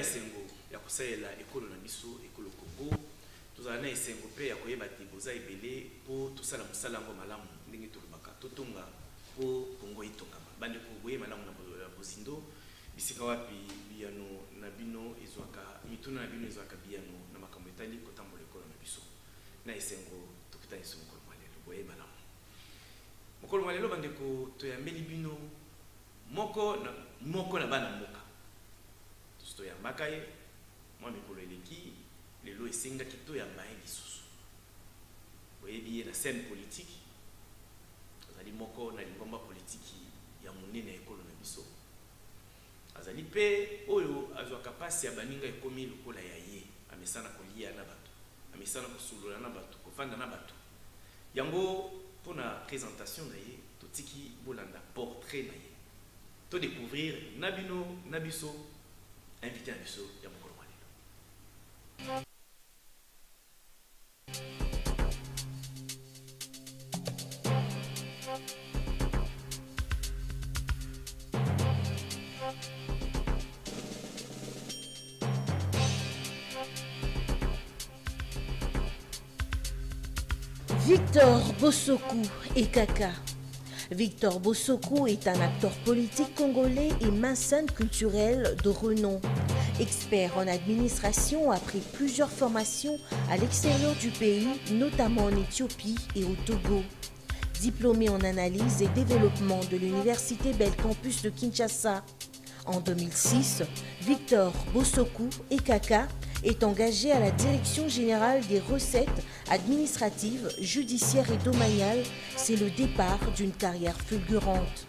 esengo ya kosalela ekolo na biso ekolo Congo tozala na esengo pe ya koyeba te boza ebele po tosala mosala ngo malamu ndenge tolobaka totonga po Congo itongama bande ko boye malamu na bozindo bisika wapi biyano na bino ezwaka mituna na bino ezwaka biyano na makambo etali kotambola ekolo na biso na esengo tokita esengo mokolo malelo boye malamu mokolo malelo bande ko toyambeli bino moko na bana mboka to ya makaye moi mikolo eleki lelo esengaki to ya maye lisusu boyebi na scène politique azali moko na lingomba politique ya monene ekolo na biso azali pe oyo azwaka pasi ya baninga ekomi lokola ya ye amesana kolia na bato amesana kosolola na bato kofanda na bato yango mpona présentation na ye totiki bolanda portrait na ye to découvrir na bino na biso invité à biso ya mokolo malelo. Victor Bossokou et Kaka. Victor Bossokou est un acteur politique congolais et mécène culturel de renom. Expert en administration, a pris plusieurs formations à l'extérieur du pays, notamment en Éthiopie et au Togo. Diplômé en analyse et développement de l'Université Bell Campus de Kinshasa. En 2006, Victor Bossokou et Kaka est engagé à la Direction générale des recettes administratives, judiciaires et domaniales. C'est le départ d'une carrière fulgurante.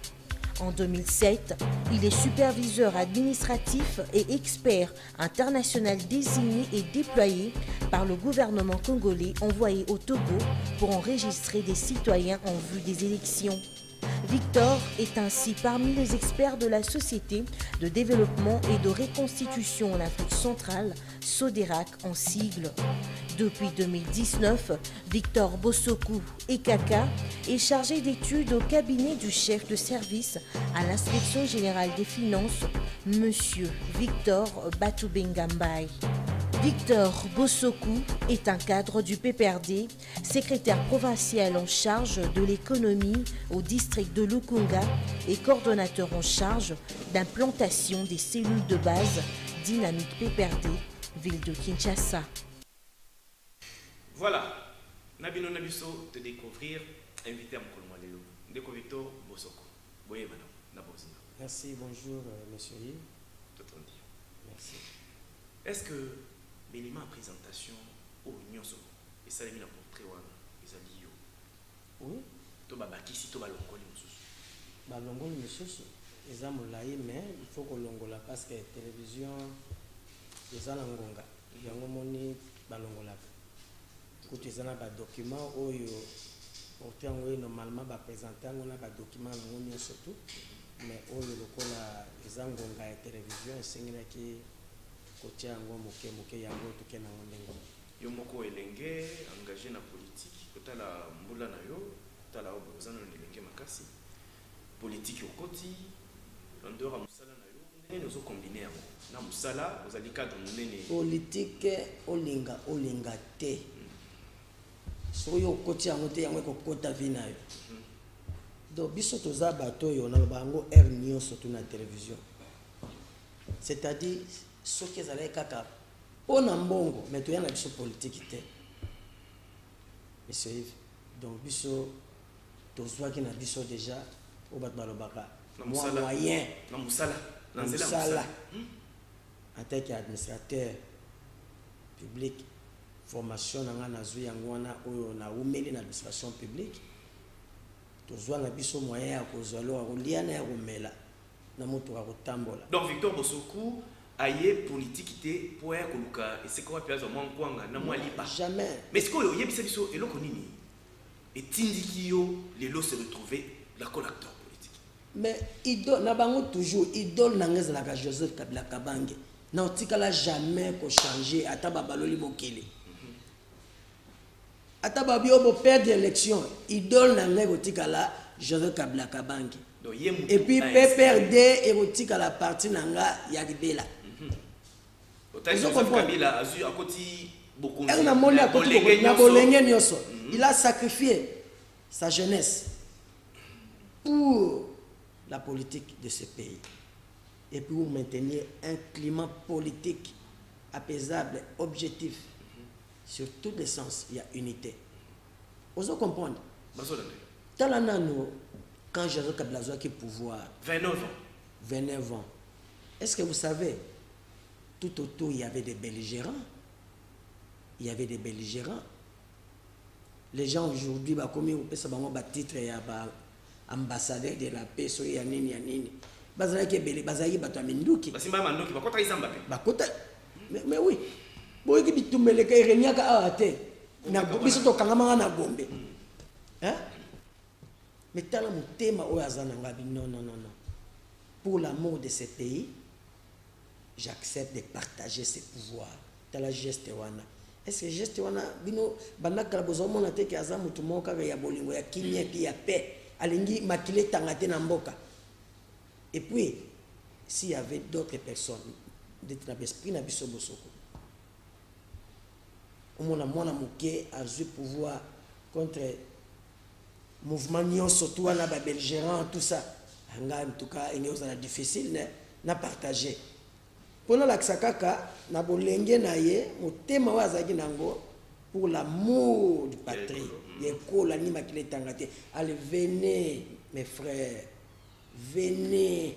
En 2007, il est superviseur administratif et expert international désigné et déployé par le gouvernement congolais envoyé au Togo pour enregistrer des citoyens en vue des élections. Victor est ainsi parmi les experts de la Société de développement et de reconstitution en Afrique centrale, SODERAC en sigle. Depuis 2019, Victor Bossokou et Kaka est chargé d'études au cabinet du chef de service à l'inspection générale des finances, Monsieur Victor Batubengambai. Victor Bossokou est un cadre du PPRD, secrétaire provincial en charge de l'économie au district de Lukunga et coordonnateur en charge d'implantation des cellules de base dynamique PPRD, ville de Kinshasa. Voilà, Nabino Nabiso de découvrir, invité à mon Lelo, Ndeko Victor Bossokou. Boye madame, Nabozina. Merci, bonjour monsieur Yves. Tout le monde. Merci. Est-ce que l'élément de présentation au Nyonso et ça les portrait ils allaient yo? Oui. To babakisi to balongoli mususu. Balongoli mususu, ils ont moulaï mais il faut que longola parce que télévision ils ont ngonga. Yango moni balongola. Kuti zana ba document oyo porté ngoy normalement ba présenter ngona ba document ngoni surtout mais oyo lokola ezangonga ya télévision esengela ki kotia ngo moke moke yango toke na ngondengo yo moko elenge engagé na politique kotala mbula na yo tala obozana na elenge makasi politique okoti ndora musala na yo ndenge nozo combiner yango na musala ozali cadre munene politique olinga te so yo koti yango te yango kokota vina yo donc biso toza bato yo na bango air nyonso to na télévision c'est-à-dire ce qui est kaka pona mbongo mais toya na biso politique te monsieur Yves donc biso tozwa ki na biso déjà au bat balobaka moyen na musala en tant qu'administrateur public formation nanga nazu yango wana oyo na umeli na administration publique tozwa na biso moyen ya kozalo akolia na ya komela na moto ya kotambola. Donc Victor Bossokou aye politique te po ya koluka et c'est quoi piazo mwa nkwanga na mwa lipa jamais. Mais ce que yebisa biso eloko nini etindiki yo lelo se retrouver la acteur politique. Mais idole na bango toujours idole nangeza la Joseph Kabila Kabange na otikala jamais ko changer ata babaloli bokele. Ata babi obo perdre l'élection idole nangeza otikala Joseph Kabila Kabange. Et puis PPRD erotika la partie nanga ya libela. Il a sacrifié sa jeunesse pour la politique de ce pays et pour maintenir un climat politique apaisable, objectif. Sur tous les sens, il y a unité. Vous comprenez? Quand Joseph Kabila a pris pouvoir, 29 ans. Est-ce que vous savez, tout autour, il y avait des belligérants. Il y avait des belligérants. Les gens aujourd'hui, comme ils ont un titre ambassadeur de la paix, il y a nini. Mais oui. Mais non. Pour l'amour de ce pays, j'accepte de partager ces pouvoirs. Tala geste wana. Est-ce que geste wana bino banaka bozomo na te ki azamu tumoka ya bolingo ya kimia pi ya paix alingi makile tangate na mboka. Et puis s'il y avait d'autres personnes d'être dans l'esprit na biso bosoko. Omona mwana muke a eu pouvoir contre mouvement nyonso tout wana ba belgérant tout ça. En tout cas, il est difficile na partager. Pendant la Ksakaka, na bolenge na ye, mo tema wazaki nango pour l'amour du patrie. Yeko la ni makile tangate. Allez, venez mes frères. Venez.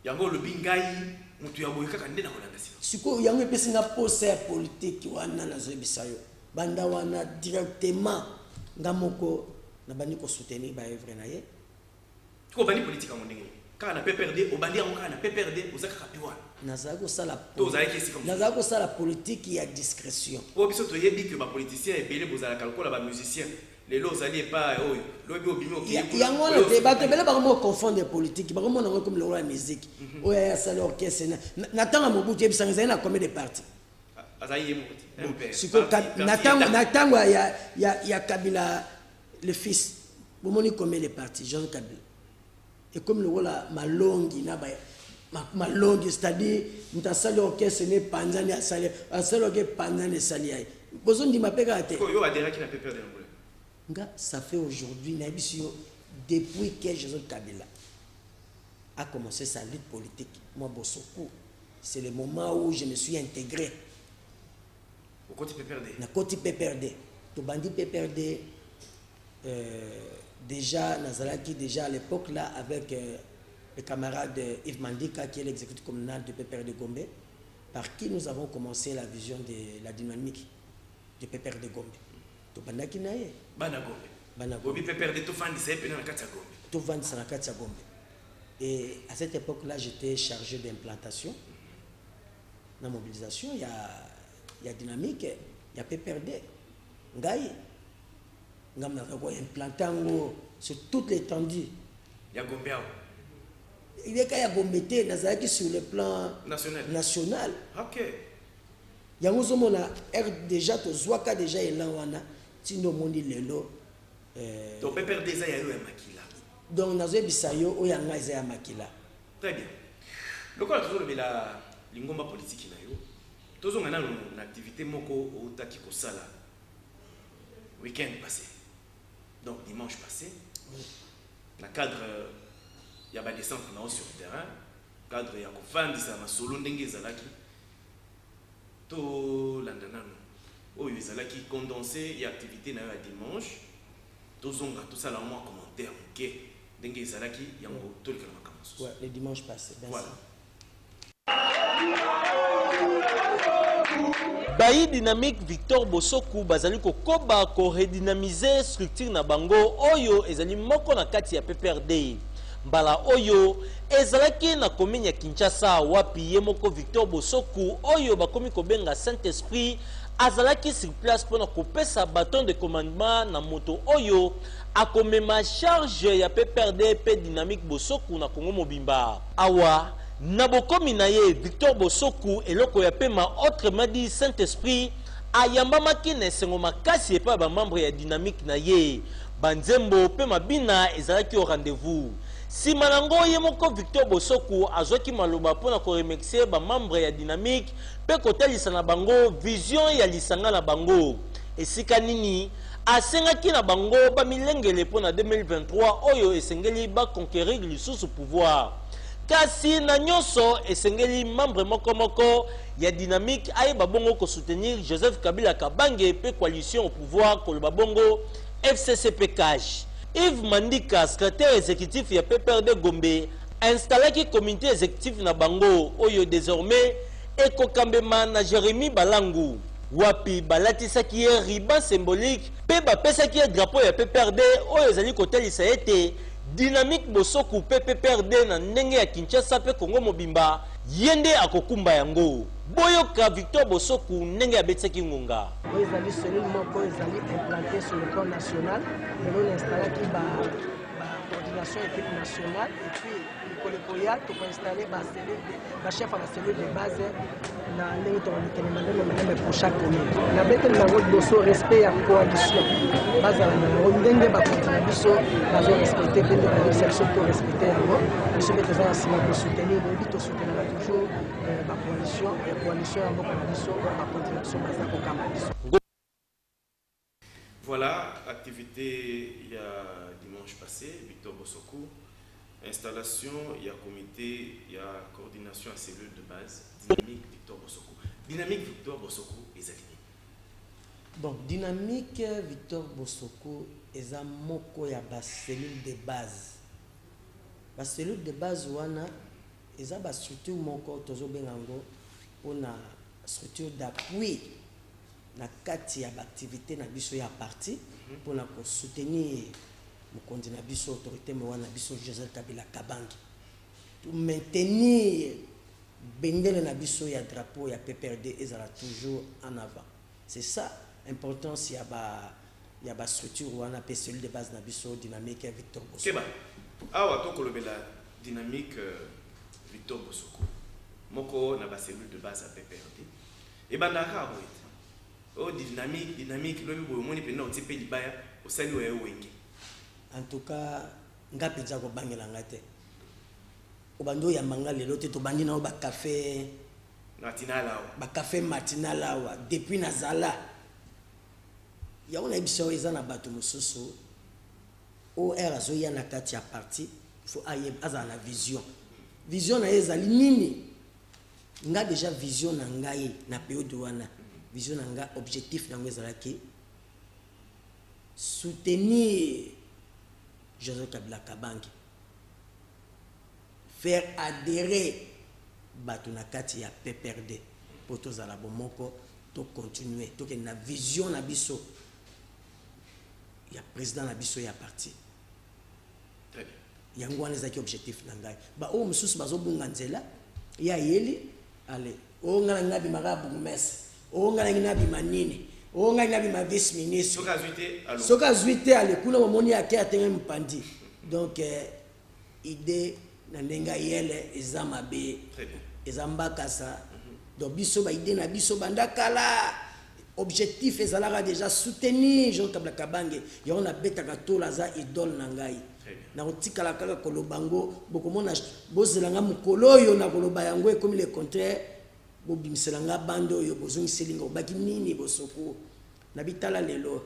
Yango le bingai, mutu ya boyeka kande na kolanda sino. Siko yango pesi na poser politique wana na zobisayo. Banda wana directement ngamoko na bani ko soutenir ba œuvre na ye. Ko bani politique en ndenge. Quand on a PPRD, au bandi on a PPRD, aux akapiwa. Nazako ça la politique qui a discrétion. Pour biso to yebi que ba politicien et belé bozala kalkola ba musicien. Les lots alliés pas lobi obimi ok. Yango na te ba te belé ba mo confondre politique, ba mo na comme le roi musique. Oya ça l'orchestre natanga mobutu ebisanga na combien de parties. Azayi mobutu. Siko natanga ya Kabila le fils. Bomoni combien de parties Jean Kabila. Et comme le rôle malongi malongi, c'est-à-dire mutasali orchestre ne panzani asali asali ke panzani saliai. Besoin de m'appeler à terre. Ça fait aujourd'hui depuis que Joseph Kabila a commencé sa lutte politique, moi Bossoko, c'est le moment où je me suis intégré. Au côté PPRD. Na côté PPRD. To bandi PPRD déjà Nazalaki déjà à l'époque là avec le camarade Yves Mandika qui est l'exécutif communal de PPRD de Gombe, par qui nous avons commencé la vision de la dynamique de PPRD de Gombe. To bandaki naye bana Gombe. Obi PPRD to fandi c'est pena na kati ya Gombe. To vandi na kati ya Gombe. Et à cette époque là j'étais chargé d'implantation. La mobilisation, il y a dynamique, il y a PPRD. Ngai ngam na ko implantango sur toute l'étendue. Il y a Gombe. Il y a Gombe nazaki sur le plan national. OK. Il y a mona déjà to zwaka déjà elawana tino moni lelo donc PPRD za ya yo ya makila. Donc nazo bisayo o yanga za ya makila. Très bien. Lokola toujours bela lingomba politique na yo. Tozonga na activité moko otaki kosala week-end passé. Donc dimanche passé, la cadre il y a des descente sur le terrain, cadre il y a kofandi ça ma solo ndenge zalaki. To landanano. Oyo zalaki condensé y activité na ya dimanche. Tozonga tout ça là moi commentaire OK. Ndenge zalaki yango to le makamso. Ouais, le dimanche passé. Voilà. Bayi dynamique Victor Bosoku bazali ko koba ko redynamiser structure na bango oyo ezali moko na kati ya PPRD. Mbala oyo ezalaki na commune ya Kinshasa wapi ye moko Victor Bosoku oyo bakomi kobenga Saint-Esprit azalaki sur place pour na kopesa bâton de commandement na moto oyo akomema charge ya PPRD pe dynamique Bosoku na Congo Mobimba. Awa Nabokomi na ye Victor Bosoku eloko ya pema autrement dit Saint-Esprit ayamba makine sengo makasi epa ba membre ya dynamique na ye banzembo pe mabina ezalaki au rendez-vous. Sima nango ye moko Victor Bosoku azwaki maloba pona ko remercier ba membre ya Dynamique pe kotalisa na bango vision ya lisanga na bango. Esika nini asengaki na bango ba milengele pona 2023 oyo esengeli ba conquérir lisusu pouvoir. Kasi na nyonso esengeli membre moko ya Dynamique ayeba bongo ko soutenir Joseph Kabila Kabange pe coalition au pouvoir koloba bongo FCCPK. Yves Mandika, secrétaire exécutif ya PPRD Gombe, a installé qui comité exécutif na bango oyo désormais ekokambema na Jérémy Balangu. Wapi balatisaki ye riban symbolique pe bapesaki ye drapeau ya PPRD oyo ezali kotalisa ete Dynamique Bosoku pe PPRD na ndenge ya Kinshasa pe Congo Mobimba yende akokumba yango. Boyoka Victor Bosoku ndenge abetisaki ngonga. Ezali cellule moko ezali implanté sur le plan national, mais on installé qui coordination équipe nationale et puis Kolekoya to installer la chef à la cellule de base na ndenge to ndenge pour chaque commune. Na bete na ngodi boso respect ya coalition. Base na ndenge ba continue biso bazo respecter bende ba section to respecter yango. Biso bete za sima ko soutenir bito soutenir toujours ba coalition et coalition ya mboka na biso ba continuation baza ko kamba biso. Voilà, activité il y a dimanche passé, Victor Bosoku, installation, il y a comité, il y a coordination à cellule de base, Dynamique Victor Bosoku. Dynamique Victor Bosoku est aligné. Bon, Dynamique Victor Bosoku est un moko ya ba cellule de base. La cellule de base wana est une structure moko tozo bengango pour na structure d'appui na kati ya activité na biso ya parti pour na soutenir mokonzi na biso autorité mo wana biso Joseph Kabila Kabange pour maintenir bendele na biso ya drapeau ya PPRD ezala toujours en avant. C'est ça l'importance ya ba structure wana pe cellule de base na biso Dynamique Victor Bosoku. Keba awa to kolobela Dynamique Victor Bosoku moko na ba cellule de base à PPRD et bandaka boite oh dynamique lobi boyo moni pena otipe libaya osali wa wenge. En tout cas ngapi za ko bangela ngate obando ya mangale lote to bandi na ba café matinal awa depuis nazala ya ona biso ezana bato mususu o era zo ya na kati ya parti faut aye azana vision na ezali nini nga déjà vision na ngai na période wana vision nga objectif na ngezalaki soutenir Joseph Kabila Kabange, faire adhérer bato na kati ya PPRD pour tous à la bomoko to continuer to que na vision na biso ya président na biso ya parti. Très bien. Yango wana ezaki objectif na ngai ba o mususu bazo bunga nzela ya yeli allez o ngala ngabi marabu mes o ngala ngabi manini o ngala ngabi ma vice ministre soka zuite ale kuna momoni ake atenga mpandi donc idée na ndenga yele ezama be ezambaka sa donc biso ba idée na biso bandakala objectif ezalaka déjà soutenir Jean Kabila Kabange ya on a betaka to laza idole na ngai na kotikala kaka kolobango bokomona bozelanga mukolo yo na koloba yango e comme le contraire bobimiselanga bando yo bozongiselinga obaki nini Bosoku na bitala lelo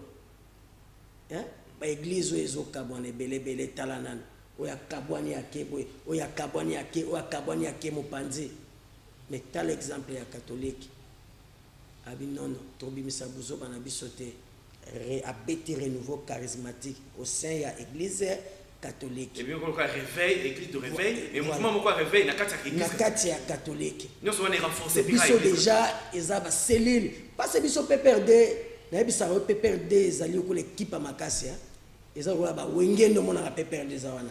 ba église ezokabwana belebele tala nana oya kabwani yake boy oya kabwani yake mopanzi mais tal exemple ya catholique abi non tobimisa buzoba na bisote abeti renouveau charismatique au sein ya église catholique. Et bien on réveil église de réveil et mouvement moko réveil na kati ya catholique. Nous sommes renforcés biso déjà ezaba cellule parce biso PPRD na bisa PPRD ezali ko l'équipe à makasi ezaba ba wengendo mona ka PPRD zawana.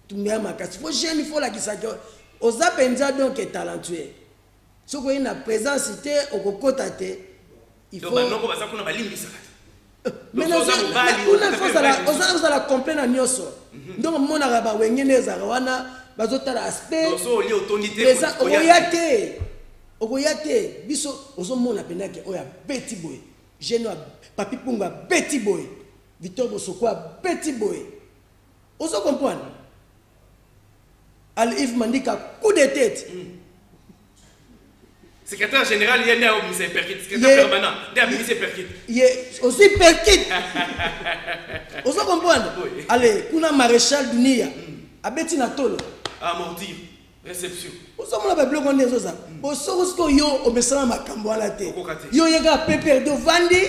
Tumia makasi faut jeune faut la kisajo oza penza donc est talentueux. Soko ina présence okokota te il faut donc baza kuna balimbisa mais on a compris na nyoso donc mona ba wengene za wana bazotala aspect okoyate biso ozomona pendake oya beti boy jeune papi punga beti boy Victor Bosoko a petit boy. Vous comprenez? Al-Yves Mandika, coup de tête. Secrétaire général, il y a un ministère perkit. Secrétaire permanent, il y a un ministère perkit. Il est aussi perkit. Vous comprenez? Allez, kuna maréchal Dunia. Abeti na tolo. Amortir. Réception. Vous savez, le bloc on est ça. Vous savez que yo obesana makambo ala te. Yo yega PPR de vandi.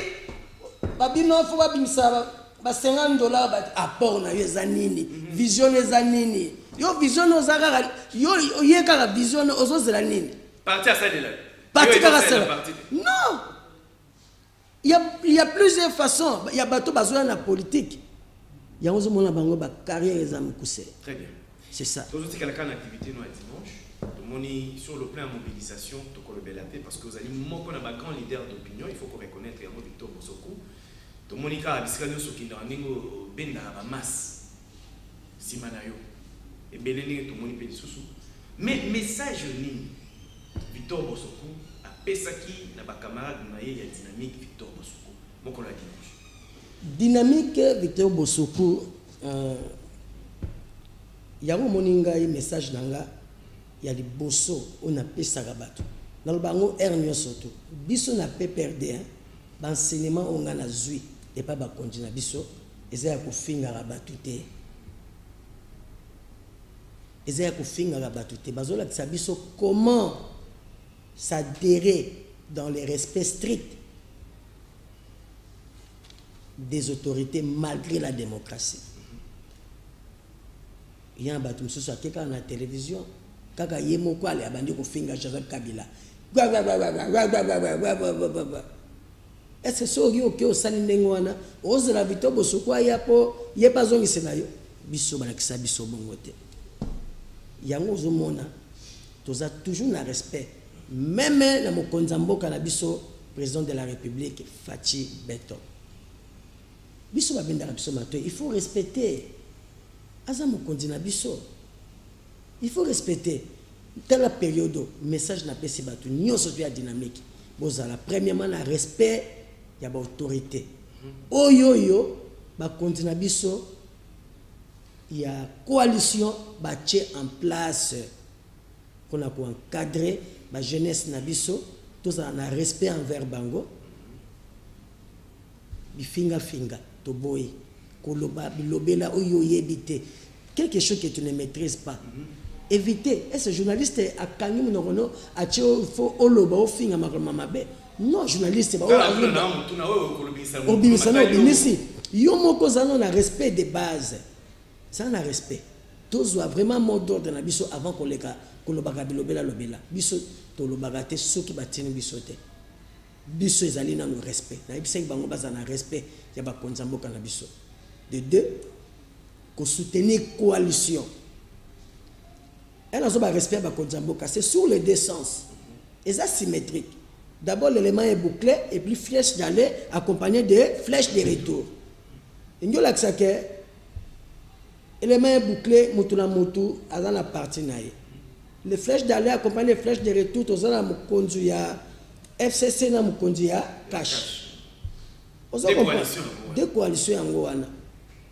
Babino faut babimisa ba $50 ba apport na yo zanini. Vision zanini. Yo vision ozaka yo yeka la vision ozozela nini. Parti à ça de là. Parti à ça. Non. Il y a plusieurs façons. Il y a bateau besoin de la politique. Il y a aussi mon bango ba carrière exam coussé. Très bien. C'est ça. Tout ce qui est la activité nous dimanche. Sur le plan mobilisation, parce que vous allez un grand leader d'opinion, il faut qu'on reconnaisse Victor Bosoko. Tout le monde a dit que vous avez une masse. Simanayo. Et Béléné, tout le monde peut dire mais message Victor Bosoko a pesaki na camarade naye ya dynamique Victor Bosoko. Mon collègue dimanche. Dynamique Victor Bosoko, il y a un message dans la. Il y a des bossos, on a payé ça rabato. Dans le bango, Ernio Soto, biso n'a pas perdu, l'enseignement on a zui, et pas ba continuer biso, et c'est à coup finga rabato te. Et c'est à coup finga rabato te. Bazola que ça biso comment s'adhérer dans les respects stricts des autorités malgré la démocratie. Il y a un bateau sur quelqu'un à la télévision. Kaka yemo kwa le abandi ko finga Joseph Kabila. Est-ce que so yo ke osali ndengwana ozela Victor Bosoko yapo ye bazongi senayo biso balakisa biso bongote. Yango ozomona toza toujours na respect même na mokonza mboka na biso président de la République Fachi Beton. Biso babenda na biso mato il faut respecter aza mokonzi na biso. Il faut respecter. Dans la période, le message n'a pas été battu. Nous sommes dynamique. Premièrement, le respect, il y a l'autorité. Oyoyo, il y a une coalition qui en place. Qu'on a encadré la jeunesse nabiso. Tous en a respect envers Bango. Bifinga finga, toboy. Koloba, bilobela, oyoye bite. Quelque chose que tu ne maîtrises pas. Éviter. Et ce journaliste a gagné mon nom, a tué il faut oloba au fin à mamabe. Non, journaliste, obinissano, obinisi. Yomo kozano na respect de base. Ça na respect. Tous doivent vraiment mot d'ordre na biso avant qu'on les kolobaka bilobela lobela. Biso to lobaka te ceux qui batini biso te. Biso ezali na no respect. Na biso bango baza na respect ya ba konzamboka na biso. De deux, qu'on soutenir coalition. Elle a un respect à Kodjamboka. C'est sur les deux sens. Et ça symétrique. D'abord, l'élément est bouclé et puis flèche d'aller accompagné de flèches de retour. Et nous avons dit que l'élément est bouclé, mutuna mutu, à la partie naïe. Les flèches d'aller accompagnées de flèches de retour, tout ça, il y a FCC, il y a cash. Deux coalitions en Goana.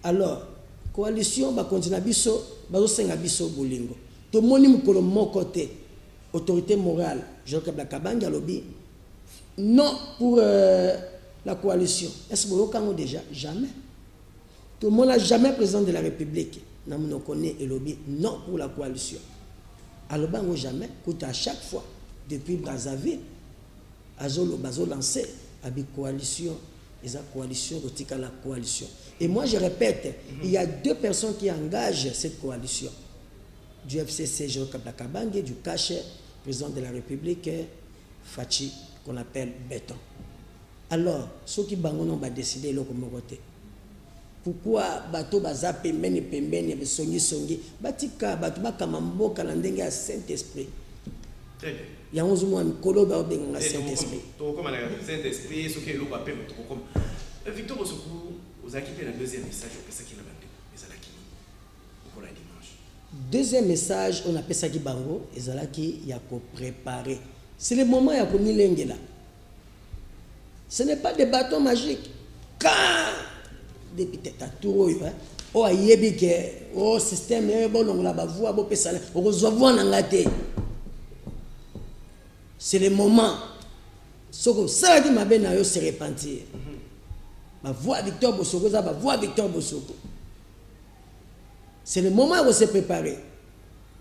Alors, coalition, va continuer à biso, va senga biso bolingo. Tout le monde est mon côté. Autorité morale, Jean-Claude Blakabangi a lobby. Non pour la coalition. Est-ce que vous avez déjà? Jamais. Tout le monde n'a jamais président de la République. Nous connaissons et lobby. Non pour la coalition. Alors, jamais. À chaque fois, depuis Brazzaville, Azolo Bazo lancé la coalition. Et la coalition, la coalition. Et moi, je répète, il y a deux personnes qui engagent cette coalition. Du FCC, Jean-Claude Blakabangi, du Cachet, président de la République, Fachi, qu'on appelle Béton. Alors, ceux qui ont décidé de côté. Pourquoi bateau baza pembeni pembeni songi songi batika bato bakamambo kalandenge ya Saint-Esprit. Très bien. Il y a 11 mois mikolo ba benga Saint-Esprit. To comme la Saint-Esprit ce qui est lo ba pembe to comme Victor Bosoko vous a quitté le deuxième message au pesa qui na bande ezalaki pour la dimanche. Deuxième message on appelle ça qui bango ezalaki ya ko préparer. C'est le moment ya ko milengela. Ce n'est pas des bâtons magiques. Quand depuis tata tour yo o ayebi ke o système bon on la ba voix bo pesa o rezovoir na ngate c'est le moment soko ça qui m'a ben na yo se repentir ba voix Victor Bosoko ça ba voix Victor Bosoko c'est le moment où se préparer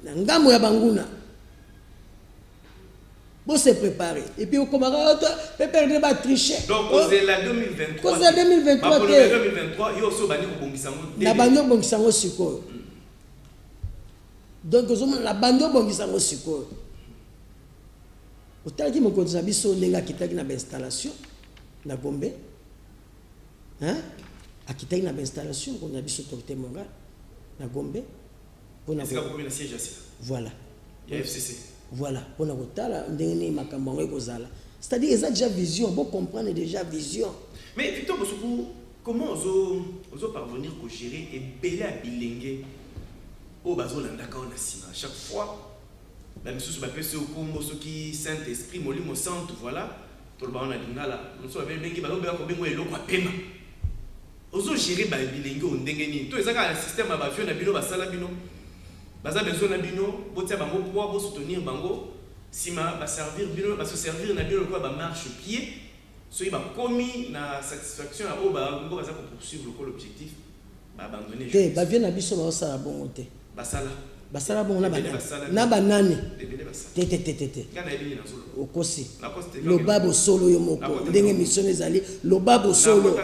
na ngambo ya banguna bon se préparer et puis au camarade PPRD va tricher donc c'est la 2023 cause la 2023 pour 2023 yo so bani ko bongisango na bando bongisango sikoyo donc ozomona la bando bongisango sikoyo otalaki mokonzi na biso ndenge akitaki na bainstallation na Gombe hein akitaki na bainstallation mokonzi na biso Torté Monga na Gombe pona ko siège à voilà il y a FCC voilà pona kotala ndenge makambo ngo ekozala c'est-à-dire ils ont déjà vision bon comprendre déjà vision mais Victor Bosoko comment ozo parvenir ko gérer et belé à bilingue au bazo landaka on a sima chaque fois même sous ba pese okombo soki Saint-Esprit molimo centre voilà to ba on a lingala on so ba bengi ba lobe ko bengo eloko apema ozo gérer ba bilingue on ndenge ni to ezaka le système ba fio na bino ba sala bino baza besoin na bino botia bango poids bo soutenir bango sima ba servir bino ba se servir na bino quoi ba marche pied soki ba komi na satisfaction ya o ba ngo baza ko poursuivre l'objectif ba abandonner te ba vient na biso ba sala bongo te basala bongo na banani te ngana ebini na solo okosi lo babo solo yo moko ndenge mission ezali lo babo solo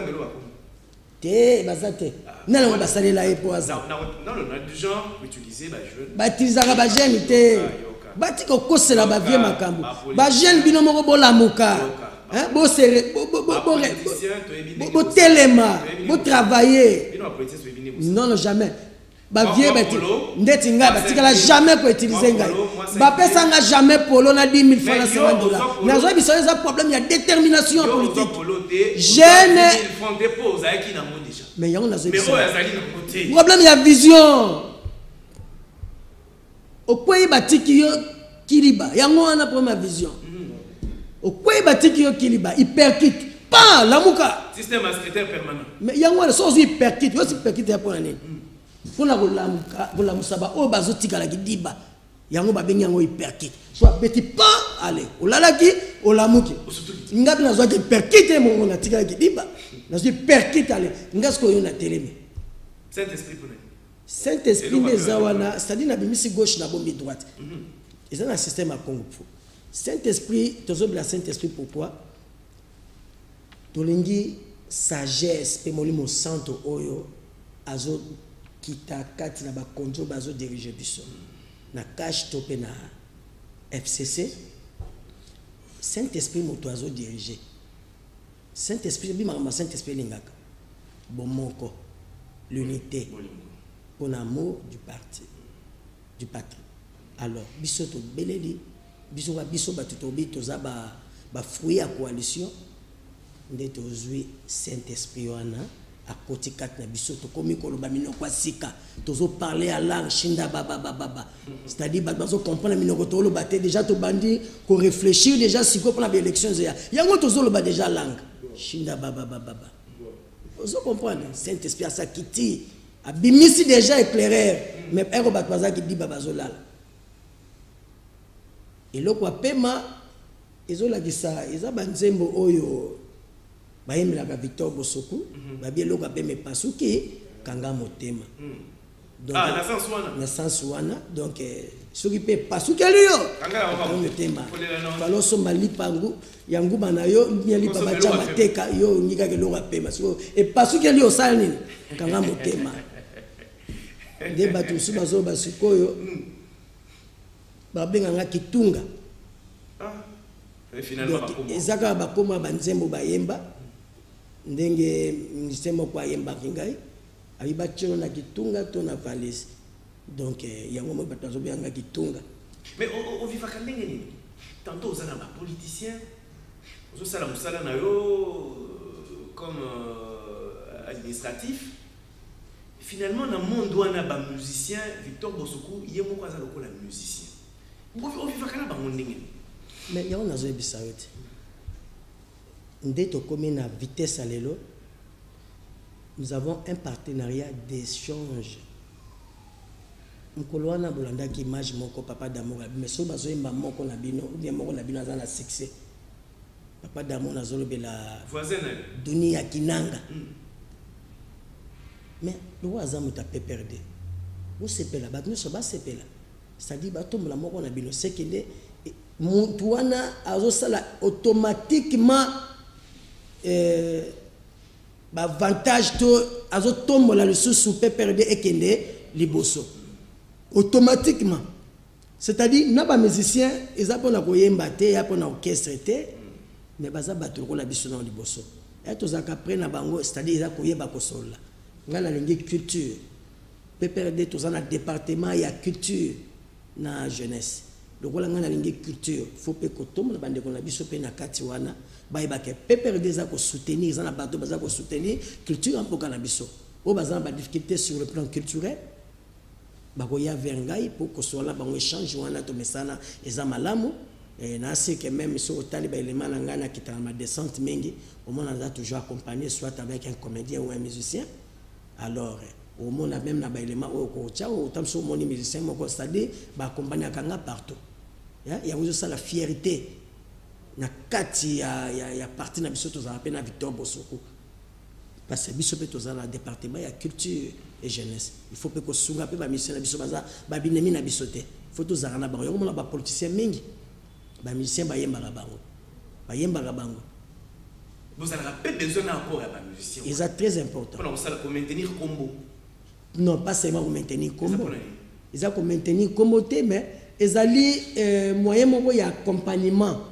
te bazate nana ngo basalela epoaza non du genre utiliser ba jeune batizaka ba jeune te batiko kosela ba vie makambo ba jeune bino moko bolamuka hein bo sere bo telema bo travailler non jamais ba vie bati ndeti nga batikala jamais ko utiliser ngai ba pesa nga jamais polo na 10 000 francs na $50 na zo biso eza problème ya détermination politique jeune font dépose avec na mo déjà mais yango na zo biso problème ya vision okoyi batiki yo kiliba yango wana problème ya vision okoyi batiki yo kiliba hyperkit pas lamuka système secrétaire permanent mais yango wana so hyperkit yo hyperkit ya pona nini pona kolamusa ba oyo bazotikala kidiba yango babengi yango hyperkit so abeti pa ale olalaki olamuki ngapi nazwaki hyperkit mongo natikala kidiba nazwi hyperkit ale ngasko yo na teleme Saint-Esprit neza wana c'est-à-dire na bimisi gauche na bombi droite ils ont un système à Congo Saint-Esprit tozobela Saint-Esprit pourquoi tolingi sagesse pe molimo santo oyo azo kita kati na ba konzo bazo diriger biso na cash topé na FCC Saint-Esprit moto azo diriger Saint-Esprit bima ma Saint-Esprit lingaka bomoko l'unité pour amour du parti du patrie alors biso to beleli biso ba biso ba tutobi toza ba fruit ya coalition nde tozwi Saint-Esprit wana à côté quatre na biso to komi ko loba minoko sika tozo parler à langue shinda baba c'est-à-dire bazo comprendre minoko to loba te déjà to bandi ko réfléchir déjà siko pour la élection ya yango tozo loba déjà langue shinda baba ozo comprendre Saint-Esprit asa kiti abimisi déjà éclaireur mais ero batwaza ki di baba zolala eloko apema ezola kisa eza banzembo oyo bayemela Victor Bosoko babie loka peme pasuki kanga motema donc na sens wana donc soki pe pasuki liyo kanga motema falo somba lipangu yangu bana yo lipa bacha mateka yo ngika ke loka pema so e pasuki liyo sali kanga motema de batu suba zo basikoyo babenga nga kitunga finalement ezaka bakoma banzembo bayemba ndenge misemo kwa yemba kingai ayiba tsholo na kitunga to na valise donc yango mo batazo byanga kitunga mais on vit ka ndenge ni tantôt aux ana ba politiciens ozo sala musala na yo comme administratif finalement na monde wana ba musicien Victor Bosoko yemo kwa za lokola musicien on vit ka na ba ndenge mais yango nazo ebisa yote nde to komi na vitesse à lelo nous avons un partenariat d'échange. Mkolwana bolanda ki image moko papa d'amour mais so bazo yemba moko na bino ou bien moko na bino azana succès papa d'amour na zolo bela voisin dunia kinanga mais le wazamu ta pe perdre vous sepela ba nous so ba sepela c'est-à-dire ba tombola moko na bino c'est que muntu wana azo sala automatiquement ba avantage to azo tombola le sous pe perdre et kende liboso automatiquement. C'est-à-dire, n'a pas musicien, ils ont pas koyemba te, ils ont pas orchestre te, mais baza battre ko la biso na liboso. Et tous après na bango, c'est-à-dire ils ont koyeba ko sola. Ngana lingi culture. PPRD tous en département il y a culture na jeunesse. Donc là ngana lingi culture, faut pe ko tombe na bande ko na biso pe na kati wana, ba ke PPRD za ko soutenir, ils en a bateau baza ko soutenir culture en poka na biso. O baza ba difficulté sur le plan culturel. Bagoya Vengai pour que soit là bango échange wana to mesana eza malamu na c'est que même sur autant ba élément ngana qui ta ma descente mingi au moins on a toujours accompagné soit avec un comédien ou un musicien alors au moins on a même na ba élément au kocha ou tam so moni musicien moko c'est-à-dire ba accompagner kanga partout il y a aussi ça la fierté na kati ya parti na biso to za pena Victor Bosoko parce que biso pe to za na département ya culture et jeunesse. Il faut que nous soyons peu mission na biso baza ba binemi na bisoté. Faut tous arana bango. Yo mona ba politicien mingi. Ba musicien ba yemba bango. Ba yemba bango. Vous avez pas besoin encore à ba musicien. C'est très important. Pour maintenir combo. Non, pas seulement pour maintenir combo. Ils ont pour maintenir combo mais ezali moyen moko ya accompagnement.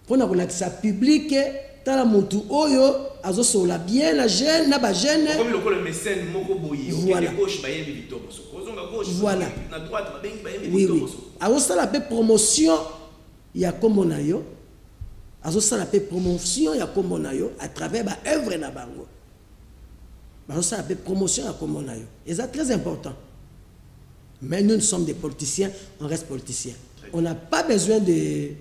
Pour na relaxa public tala mutu oyo azosola bien la jeune na ba jeune comme le mécène moko boyi voilà. Gauche ba yembi Victor Bosoko ozonga gauche voilà na droite ba bengi ba yembi oui, Victor oui. Bosoko Azosala pe promotion ya kombo na yo azosala pe promotion ya kombo na yo à travers ba œuvre na bango azosala pe promotion ya kombo na yo et c'est très important mais nous sommes des politiciens on reste politiciens on n'a pas besoin de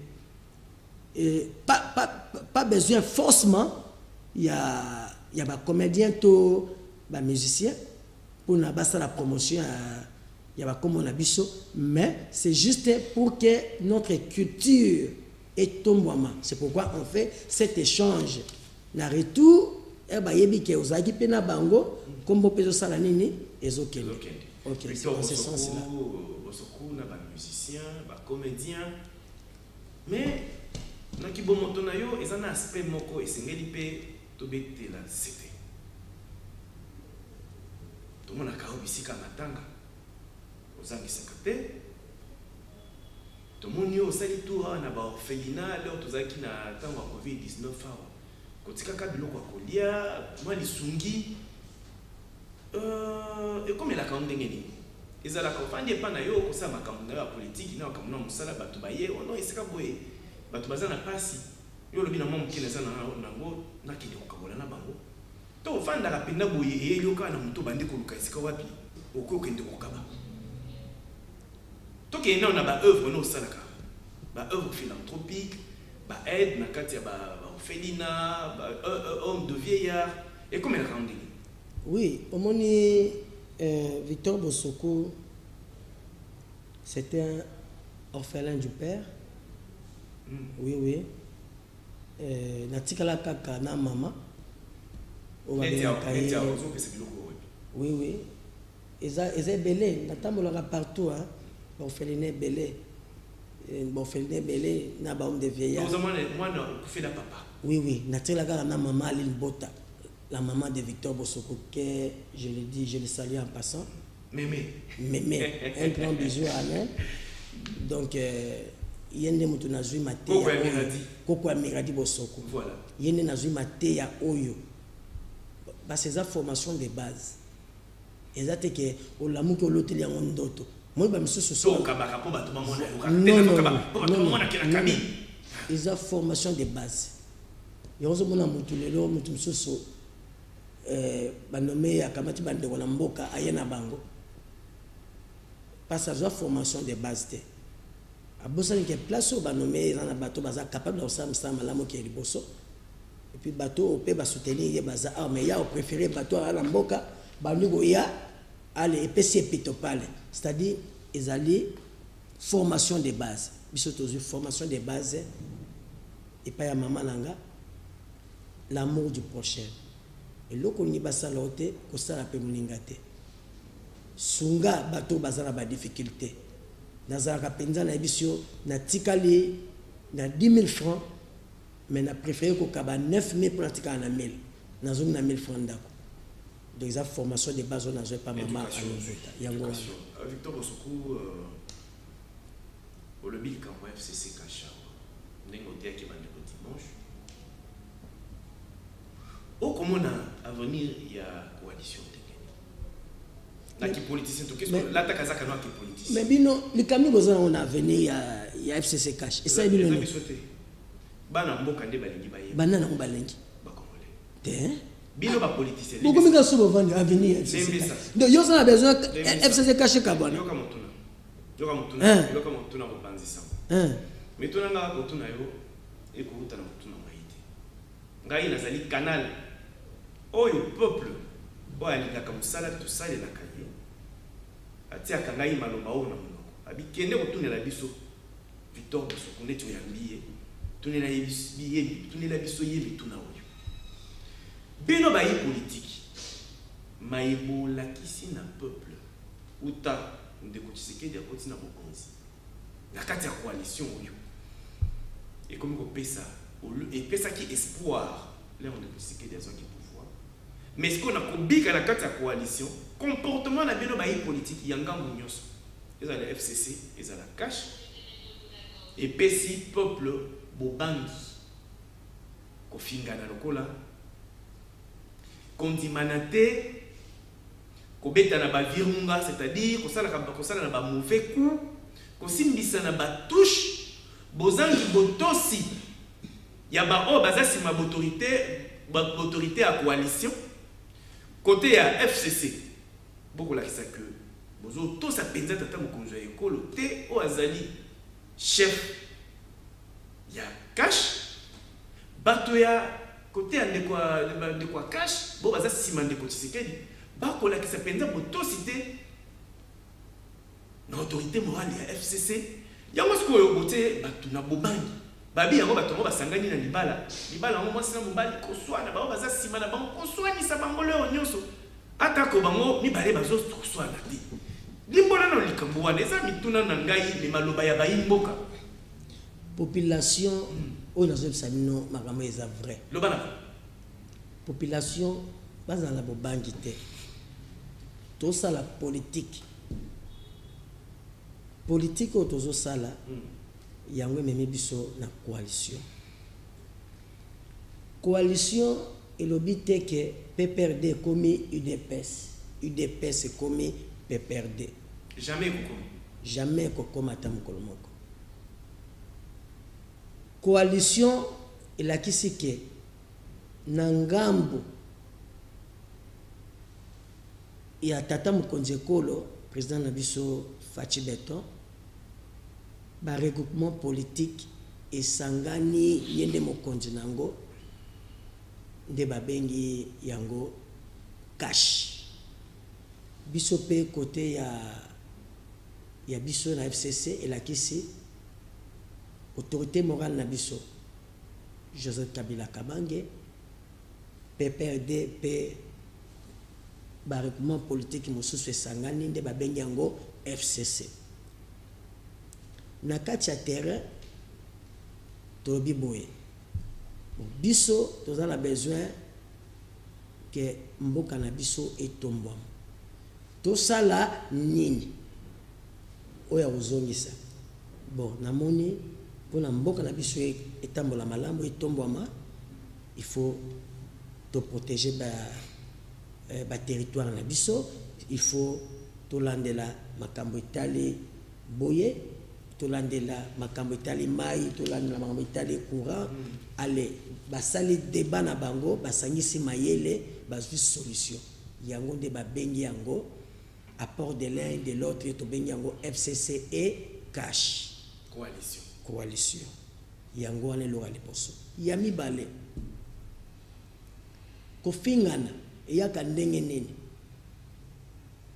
pas besoin forcément il y a des comédiens to des musiciens pour na basa la promotion il y a comme on a biso mais c'est juste pour que notre culture est tombouama c'est pourquoi on fait cet échange na retour et ba yebi ke ozaki pena bango kombo pezo sala nini ezokende OK c'est dans ce sens là Bosoko na ba musicien ba comédien mais na kibomoto na yo eza na aspect moko esengeli pe tobetela c'était tomona kao bisika matanga ozangisaka te tomoni yo osali tour na ba orphelinat leo tozalaki na ntango ya covid-19 awa kotikaka biloko ya kolia mwa lisungi ekomelaka ndenge nini ezalaka ofandi epa na yo kosala makambo na yo ya politiki na makambo na mosala bato baye ono esika boye bato baza na pasi yo lobi na mwa mokili eza nango nakende kokabola na bango to ofandaka mpenza boye eyeli okaa na moto bandi koluka esika wapi okoki okende kokaba tokende nao na baœuvre na osalaka baœuvre philanthropique baaide na kati ya baorphelinat bahomme de vieillard ekomelaka ndenge oui omoni Victor Bosoko c'était un orphelin du père. Oui, oui. Natikala kaka na mama. Oui, oui. Ils belé. Natambolaka partout. Hein. Orphelinat belé. Orphelinat belé. Na ba homme de vieillard. Moi, on fait la papa. Oui, oui. Natikala kaka na mama Aline Bota. La maman de Victor Bosoko, que je le dis, je le salue en passant. Mémé. Un grand bisou à Alain. Donc, yende mutu nazui mate ya Koko Amiradi Bosoko. Voilà. Yende nazui mate ya Oyo. Parce que c'est formation de base. Et ça que au lamu que l'hôtel ya ndoto. Moi ba miso so. So kabaka po batuma mona non. Ils ont formation de base. Et on se mona mutu lelo mutu miso so banomé ya kamati bande ko na mboka ayena bango. Parce que ça formation de base te. A bosa ni ke place au banomé na bato baza capable de ça malamu ke liboso. et puis bateau peut ba soutenir ye baza mais ya préféré bateau à la mboka bandugo ya allez epesi epitopale, c'est-à-dire ils allaient formation de base biso tozu formation de base et pas ya maman nanga l'amour du prochain et loko ni basala ote ko sala pe muninga te sunga bateau bazala ba difficulté nazaka penza na biso na tikali na 10 000 francs mais na préféré ko kaba 9 000 pratika na 1000 na zone na 1000 francs ndako. Donc la formation de base on a pas maman à yango Victor Bossokou au lobby quand FCC cacha ndenge otia ki bande ko dimanche au comment on avenir il y a coalition na qui politicien to qu'est-ce la ta kazaka no qui politicien mais bino le camion besoin on avenir il y a FCC cash et ça bino bana mboka nde balingi baye bana na balingi ba congolais te bino ba politicien beaucoup minga sobo vendre avenir donc yo ça a besoin FCC cash kabana yoka mutuna ko banzisa mais tuna nga ko tuna yo e ko utana mutuna maite ngai nazali canal oyo peuple bo alingaka musala to sale na kaye atiaka ngai maloba oyo na monoko abikende kotunela biso Victor Bossokou neti oyambiye tunela biso yebi tuna oyo bino bayi politique mayebola kisi na peuple uta ndeko Tshisekedi akoti na bokonzi na kati ya coalition oyo et comme ko pesa et pesa qui espoir là on ndeko Tshisekedi azaki pouvoir mais ce qu'on a kobika na kati ya coalition comportement na bino bayi politique ya ngambo nyonso eza la FCC eza la cash et pesi peuple bobangi kofinga na lokola kondimana te kobeta na bavirunga, c'est-à-dire kosala na ba mauvais coup kosimbisa na ba touche bozangi botosi ya ba o bazasi ma autorité à coalition côté ya FCC beaucoup la que bozo to sa penza tata mokonzo ekolo te o azali chef ya cash bato ya côté ya ndeko cash bo baza sima ndeko Tshisekedi bakola ki sa penza botosi te na autorité morale ya FCC yango sikoyo bote bato na bobangi babi yango bato ngo basangani na libala ngo mwasi na mobali koswana bao baza sima na bango koswanisa bango leo nyonso atako bango mibale bazo koswana te limbola na likambo wana eza mituna na ngai le maloba ya bayimboka population oyo nazobisa bino makambo eza vrai lobana population bazala bobangi te tosala politique oyo tozosala yango ememi biso na coalition elobi te ke PPRD ekomi UDPS ekomi PPRD jamais kokoma ata mokolo moko coalition elakisi ke na ngambo ya tata mokonzi ekolo président na biso Fachi Beton ba regroupement politique esangani yende mokonzi nango nde babengi yango cash biso pe côté ya biso na FCC elakisi autorité morale na biso Joseph Kabila Kabange PPRD pe ba regroupement politique mosusu esangani nde babengi yango FCC na kati ya terrain tolobi boye biso tozala besoin ke mboka na biso etombwama tosala nini oya kozongisa bon namoni mpona mboka na biso etambola malamu etombwama il faut to protéger ba territoire na biso il faut tolandela makambo etali boye tolandela makambo etali mai tolandela makambo etali courant ale basali débat na bango basangisi mayele bazwi solution yango nde babengi yango apport de l'un et de l'autre to bengi yango FCC et cash coalition yango wana eloka liboso ya mibale kofingana eyaka ndenge nini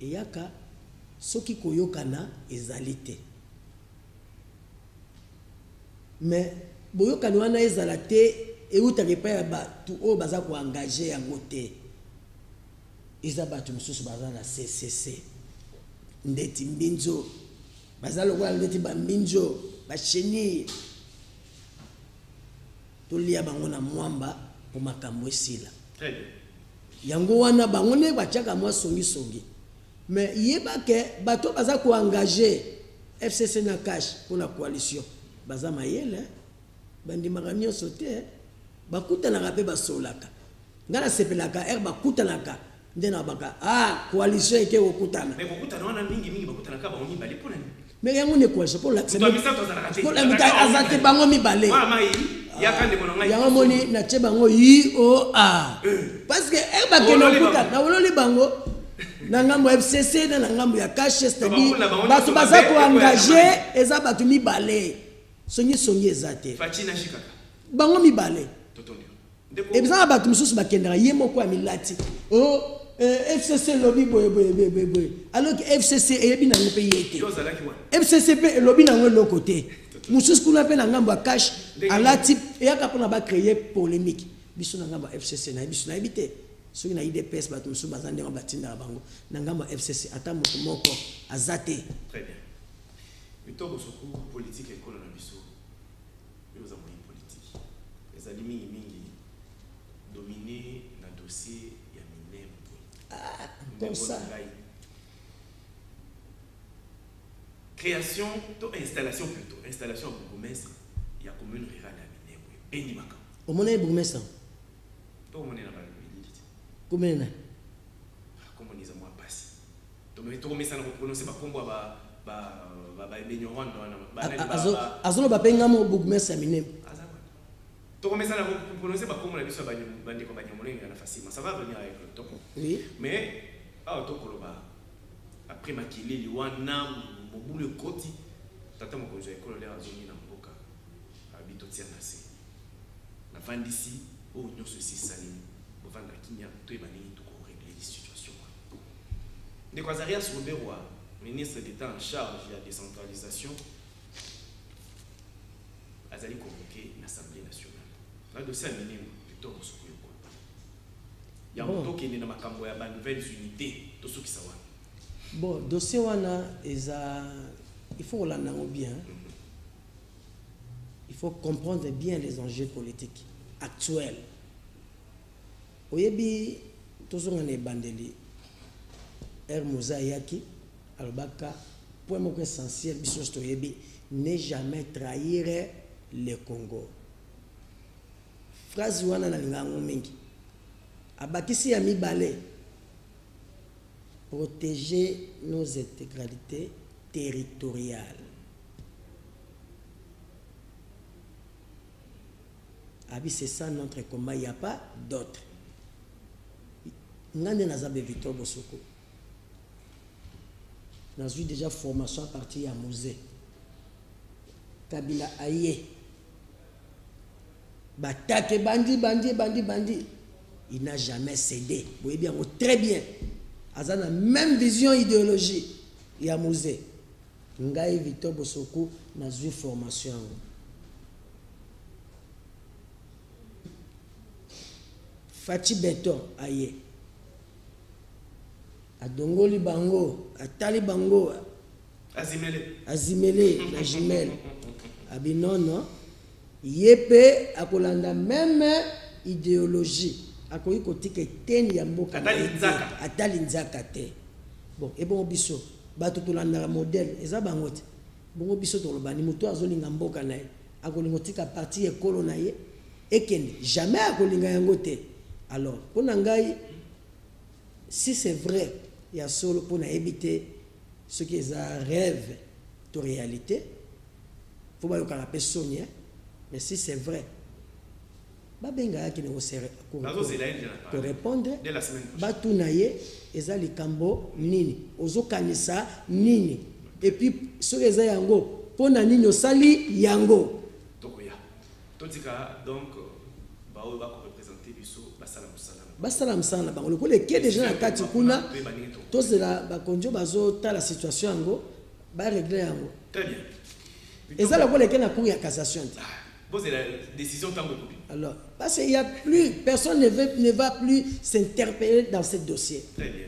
eyaka soki koyokana ezali te mais boyokani wana ezala te eutaka epai ya bato oyo baza koengage yango te eza bato mosusu baza na ccc ndeti mbinzo baza lokola ndeti bambinzo bachenir tolia bango na mwamba po makambo esila yango wana bango nde batiaka mwa songisongi mais yebake bato baza koengage FCC na cash mpona coalition baza mayele bandimaka nyonso te bakutanaka mpe basolaka ngai nasepelaka ere bakutanaka nde na baka coalition eke kokutana mais yango ne coalition mpo aza te bango mibale yango moni natie bango IOA parce que ere bakende okutana na ololi bango na ngambo ya FCC na ngambo ya cash c'est-à-dire bato baza koengage eza bato mibale songi eza te bango mibale ebizanga bato mosusu bakendaka ye moko ya milati FCC lobi boye alors que FCC eyebi nango mpe ye te FCC mpe elobi nango eloko te mosusu kuna mpe na ngambo ya cash alati eyaka mpona bacreye polémique biso na ngambo ya FCC na biso nayebi te soki na IDPS bato mosusu baza ndenge batindaka bango na ngambo ya FCC ata moto moko aza te. Très bien. Victor Bossokou, politique ekolo na biso yoza moyi politique ezali mingi dominé na dossier ya minembo comme ça création to installation plutôt installation ya bourgmestre ya commune rurale ya minembo bendi maka omona bourgmestre to omona na balili commune comment ils ont moins passé to komesa na ko prononcer ba kombo ba azolo bapengamo bourgmestre ya minembo to komesa na ko prononcer ba kombo na biso ba bandi ko banyamolenga na facilement ça va venir avec le temps oui mais to koloba après makileli wana mobulu koti tata mokonzo ekolo le azongi na mboka abito tia na se na fandisi o nyonso si salim bovanda kinya to ebani to ko régler les situations de Kwazarias Roberwa ministre d'État en charge de la décentralisation azali convoqué l'Assemblée nationale la dossier amené Victor Bossokou ya moto kende na makambo ya ba nouvelles unités to soki sawa bon dossier wana eza il faut l'analyser bien il faut comprendre bien les enjeux politiques actuels oyebi tozonga na ebandeli Hermosa yaki alobaka point moko essentiel biso toyebi ne jamais trahir le Congo phrase wana na lingango mingi abakisi ya mibale protéger nos intégralités territoriales abi c'est ça notre combat il n'y a pas d'autre ngande nazabe Victor Bossokou j'ai eu déjà formation à partir du musée. Kabila aye. Batake bandi. Il n'a jamais cédé. Vous voyez bien, très bien. Il a la même vision idéologie. Il y a musée. Ngaï Victor Bossokou n'a eu formation. Fati Beton aye. Adongoli bango, atali bango, azimele na jimele. Abi non, yepe akolanda même idéologie. Akoyi kotike teni ya mboka atali nzaka te. Bon, et bon biso, bato tolanda modèle, eza bango te. Bongo biso tolobani muto azolinga mboka na ye. Akolinga tika parti ekolo na ye. Ekende, jamais akolinga yango te. Alors, pona ngai si c'est vrai, il y a solo pour éviter ce qui est un rêve de réalité. Il faut pas que la personne, mais si c'est vrai, babenga qui ne pour répondre, batu naye ezali kambo nini, ozo kanisa nini, et puis ce que ça yango, pona nini osali yango. Tokoya, totika donc ba représenter biso basala musala. basala msala na bango lokole ke déjà na kati kuna tozela bakonjo bazota la situation yango ba régler yango très bien ezala lokole ke na cour ya cassation bon c'est la décision tango copie alors parce qu'il y a plus personne ne va plus s'interpeller dans ce dossier très bien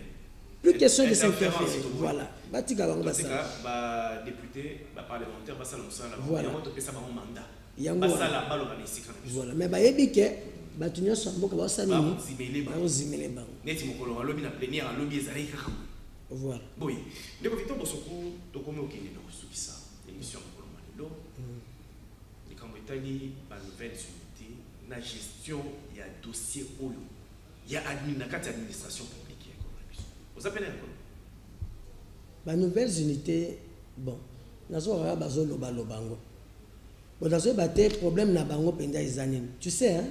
plus question de s'interférer voilà batika bango basala ba député ba parlementaire basala msala voilà yango to pesa bango mandat yango basala baloba na isika na voilà mais bayebi ke batu nyonso mboka basala nini zimele bango neti mokolo alobi na plénière alobi ezali kaka voilà boy ndeko Victor Bosoko tokomi okende na kosukisa émission mokolo malelo likambo etali ba nouvelles unités na gestion ya dossier oyo ya na kati ya administration publique ya Congo biso ozapena yango ba nouvelles unités bon nazo ra bazo loba lobango bon nazo baté problème na bango penda ezanini tu sais hein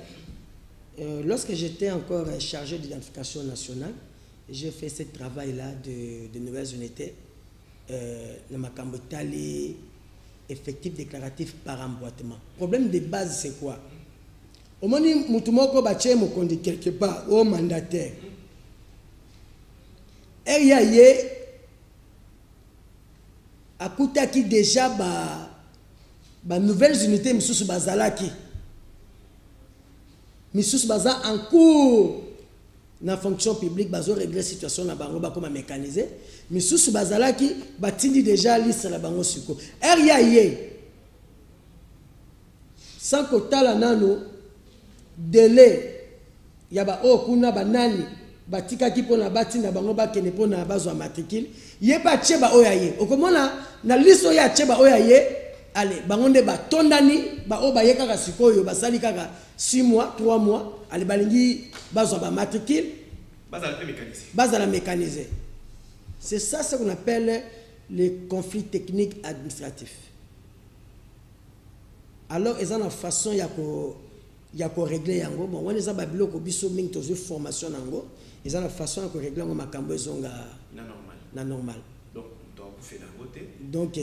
lorsque j'étais encore chargé d'identification nationale, j'ai fait ce travail-là de nouvelles unités. Dans ma cambotali, effectif déclaratif par emboîtement. Problème de base, c'est quoi? Au moment où Moutoumoko Baché me conduit quelque part, au mandataire, RIAE a coûté déjà ba nouvelles unités, M. Bazalaki. Misusu baza en cours na fonction publique bazo régler situation na bango ba comme mécaniser misusu bazalaki batindi déjà liste la bango siko RIAE sans kotala nano délai ya ba okuna banani batika ki pona batinda bango ba kene pona bazwa matricule ye ba cheba oyaye okomona na liste ya cheba oyaye allez bangonde ba tondani ba o ba yeka sikoyo basali kaka 6 mois 3 mois allez balingi bazwa ba matricule bazala mécanisé c'est ça ce qu'on appelle les conflits techniques administratifs alors ils ont la façon ya ko régler yango bon on les a babilo ko biso mingi to formation nango ils ont la façon ya ko régler ngo makambo ezonga na normal donc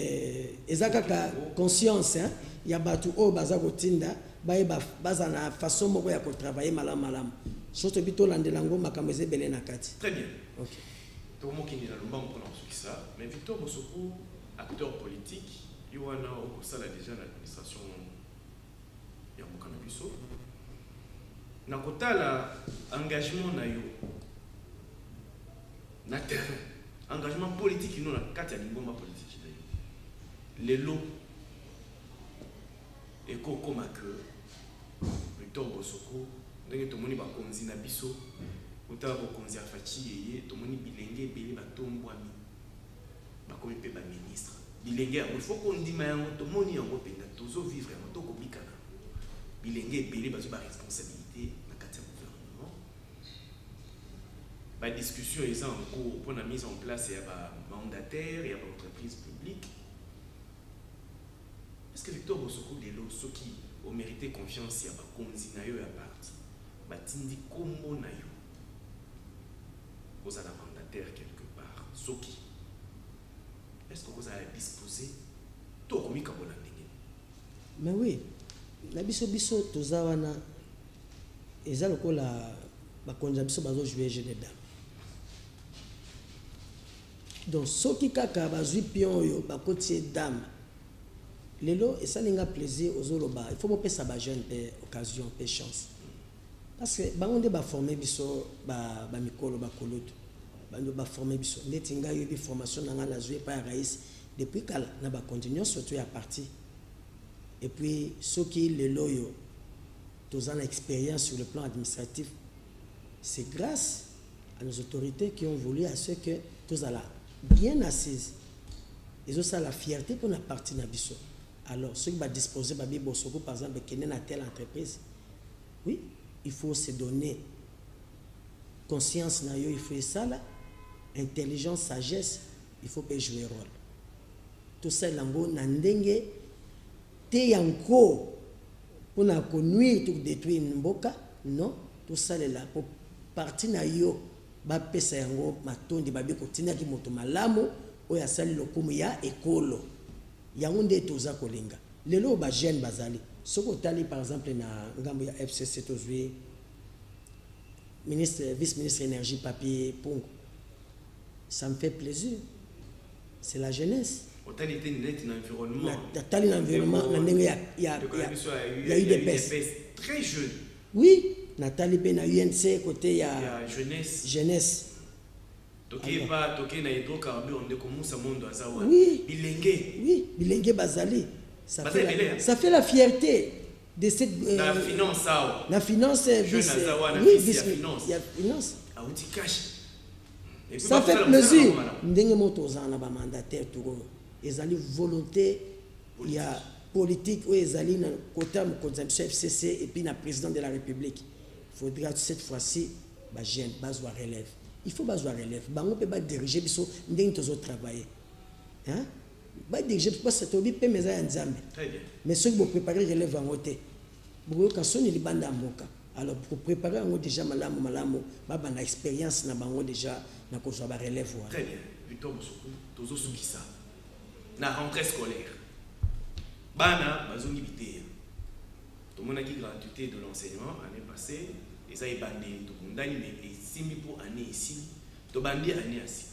ezaka conscience hein ya batu o baza kotinda baeba baza na façon moko ya ko travailler malam surtout bito landelango makambo ezebele na kati très bien OK to mo kindi na lumba mpona ça mais Victor Bosoko acteur politique iwana au sala déjà l'administration ya mokana biso na kotala engagement na yo na terrain engagement politique ino na kati ya lingomba politique lelo eko koma que Victor Bosoko ndenge tomoni bakonzi na biso utala bakonzi afachi yeye tomoni bilenge ebele batombwami bakomi pe ba ministre bilenge yango faut qu'on ndima yango tomoni yango penga tozo vivre yango tokobikana bilenge ebele bazo ba responsabilité na kati ya gouvernement ba discussion eza en cours pour la mise en place ya ba mandataire ya ba entreprise publique. Est-ce que Victor Bosoko lelo soki au mérité confiance ya ba konzi na yo ya parti batindi kombo na yo aux mandataire quelque part soki est-ce que vous allez disposer to komika bona ndenge mais oui na biso tozawana eza lokola bakonza biso bazo jouer jeu de dames donc soki kaka bazwi pion yo bakotie dame lelo esalinga plaisir ozoloba il faut bopesa ba jeune pe occasion pe chance parce que bango nde ba former biso ba mikolo ba koloto bando ba former biso ndeti nga yo bi formation na nga na jouer pa raïs depuis kala na ba continuer surtout ya parti et puis soki lelo yo tozana expérience sur le plan administratif c'est grâce à nos autorités qui ont voulu à ce que tozala bien assises ils ont ça la fierté pour la partie na biso. Alors ceux qui va disposer babi Bosoko par exemple qui n'est telle entreprise oui il faut se donner conscience na yo il faut ça là intelligence sagesse il faut pas jouer rôle tout ça lango na ndenge te yanko pour na nuire tout détruire mboka non tout ça là pour partie na yo ba pesa yango matondi babi kotina ki moto malamu oya sali lokumu ya ekolo yango nde toza kolinga lelo ba jeune bazali soko tali par exemple na ngambo ya FCC tozwi vice-ministre énergie papier Pongo. Ça me fait plaisir. C'est la jeunesse. Totalité net l'environnement. L'environnement, il y a eu des baisses. Très jeunes. Oui, Nathalie Ben a UNC côté il y a jeunesse. Toké pas toké na hydrocarbures on commence à monde azawa. Oui. Bilingue. Oui, bilingue bazali. Ça fait la fierté de cette la finance ça. La finance finance. Il y a finance. A outil cash. Ça fait plaisir. Ndenge moto zana ba mandataire tout ezali volonté il y a politique où ezali na côté mon chef FCC et puis na président de la République. Il faudra cette fois-ci ba jeune bazwa relève. Il faut bazwa relève. Bango peut pas diriger biso ndenge tozo travailler. Hein? Ba diriger parce que tobi pe meza ya nzambe. Très bien. Mais ceux qui vont préparer relève en côté. Pour que son li banda mboka. Alors pour préparer on déjà malamu ba na expérience na bango déjà na ko ba relève. Très bien. Victor Bosoko tozo sukisa. Na rentrée scolaire. Bana bazongi bité. Tout le monde a dit gratuité de l'enseignement année passée. Ils ont bandé tout le monde mais simbi pour année ici. To bandi année ici.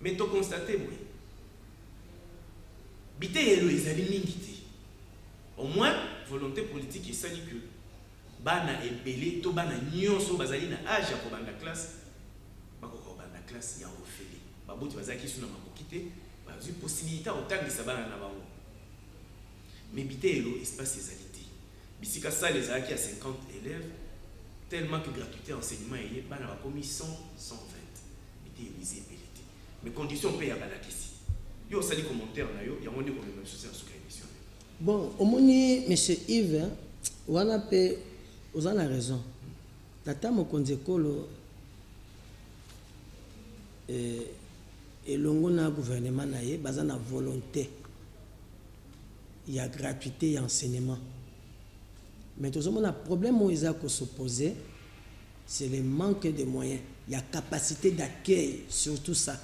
Mais to constater oui. Bité yelo ezali mingi. Au moins volonté politique et sali que bana ebelé to bana nyonso bazali na âge ya ko banda classe. Bako banda classe ya ofeli. Baboti bazaki suna makokité. Une possibilité autant de savoir en avant. Mais bité elo espace égalité. Bisika ça les a qui à 50 élèves tellement que gratuité enseignement est pas na commis 100 120. Bité visé égalité. Mais conditions paye à la question. Yo ça les commentaires na yo, il y a on est comme même chose sur émission. Bon, au moni monsieur Yves, on a pe vous avez raison. Tata mo konzekolo et le gouvernement na ye baza na volonté il y a gratuité et enseignement mais tout le problème où ils ont s'opposer c'est le manque de moyens il y a capacité d'accueil surtout ça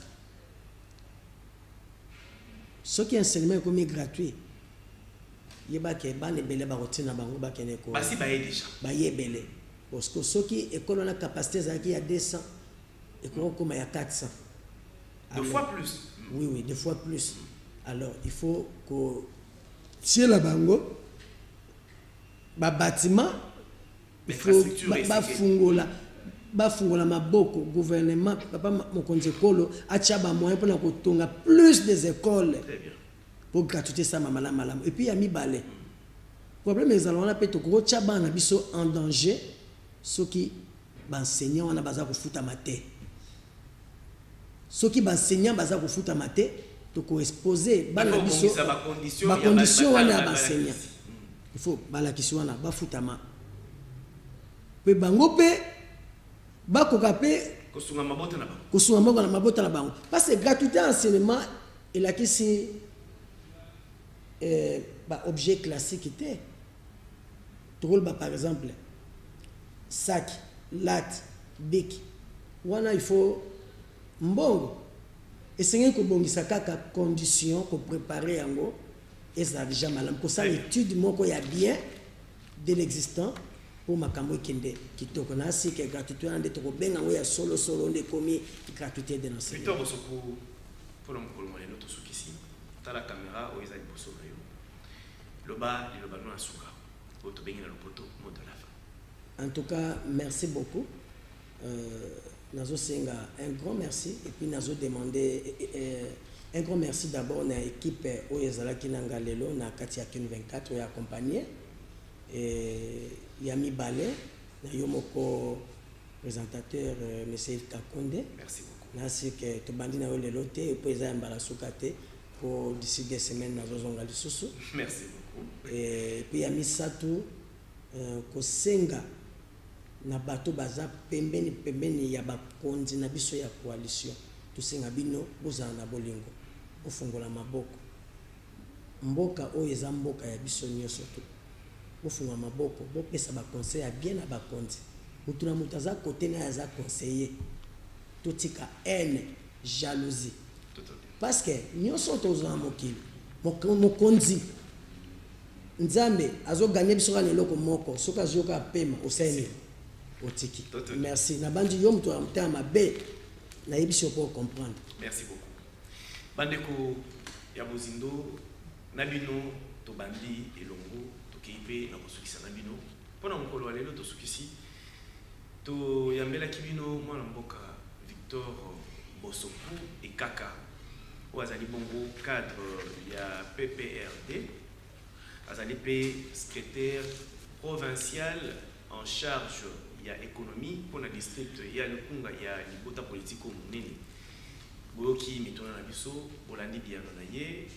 ce qui enseignement comme gratuit yeba ke ba ne belé ba rotina bango ba kene ko ba si ba déjà ba yebele parce que ce qui école na capacité za ki ya 200 et comme il y a 400. Deux fois plus. Oui, deux fois plus. Alors, il faut que si la bango, bâtiment, il faut bafungola maboko gouvernement papa mokonzi kolo achaba moyen pour na plus des écoles pour gratuiter ça malam et puis il y a mis balai. Problème les allons on a peut to chaba na biso en danger ceux qui enseignants on a besoin de foutre maté. Ceux qui enseignants baza ko futa maté to ko exposer ba la biso ba condition wana ba enseignant il faut ba la question wana ba futa ma pe bango pe ba ko kapé ko sunga mabota na bango ko sunga mabota na bango parce que gratuité enseignement et la question ba objet classique était drôle ba par exemple sac latte bic wana il faut mbongo essayer ko bongisa kaka condition ko préparer yango et ça déjà malam ko ça étude moko ya bien de l'existant pour makambo kende kitoko na si que gratuité ande to ko benga ngo ya solo nde komi gratuité de l'enseignement. Victor Bosoko pour le moyen to sukisi ta la caméra o ezali boso yo loba no asuka o to benga na lopoto mot de la fin. En tout cas merci beaucoup. Nazo senga un grand merci et puis nazo demander un grand merci d'abord à l'équipe Oyezala Kinanga Lelo na Katia Kin 24 et accompagné et Yami Balé na yomoko présentateur monsieur Kakonde. Merci beaucoup. Merci que to bandi na lelo te et puis za mbala sukate pour d'ici des semaines nazo zonga lisusu. Merci beaucoup. Et puis Yami Satou ko senga na bato baza pembeni ya bakonzi na biso ya coalition tusenga bino bozana na bolingo ofungola maboko mboka oyo eza mboka ya biso nyonso tu ofungola maboko bopesa ba conseil ya bien na bakonzi mutuna mutaza côté na yaza conseiller totika haine jalousie parce que nyonso tozana mokili mokonzi nzambe azo gagner biso ka leloko moko soka zoka pema oseni otiki. Toto. Merci. Nabandi yo mtu amta mabe na yebisi pour comprendre. Merci beaucoup. Bandeko ya bozindo nabino to bandi elongo to kipe na kosukisa nabino. Pona mokolo wa lelo to sukisi to yambela kibino mwana mboka Victor Bosoku et Kaka Ouazali Bongo cadre ya PPRD Azali P secrétaire provincial en charge ya économie pour la district ya Lukunga ya libota politique monene boyoki mitona na biso bolandi biano na ye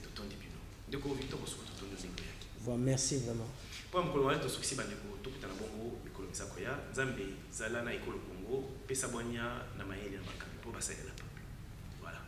totondi bino ndeko Victor Bosoku totondi zingo yaki. Vous merci vraiment. Pour mokolo wale to sukisi bandeko tokutana bongo mikolo misako ya Nzambe zala na ekolo Congo pesa bwanya na mayele na makambi po basalela peuple. Voilà.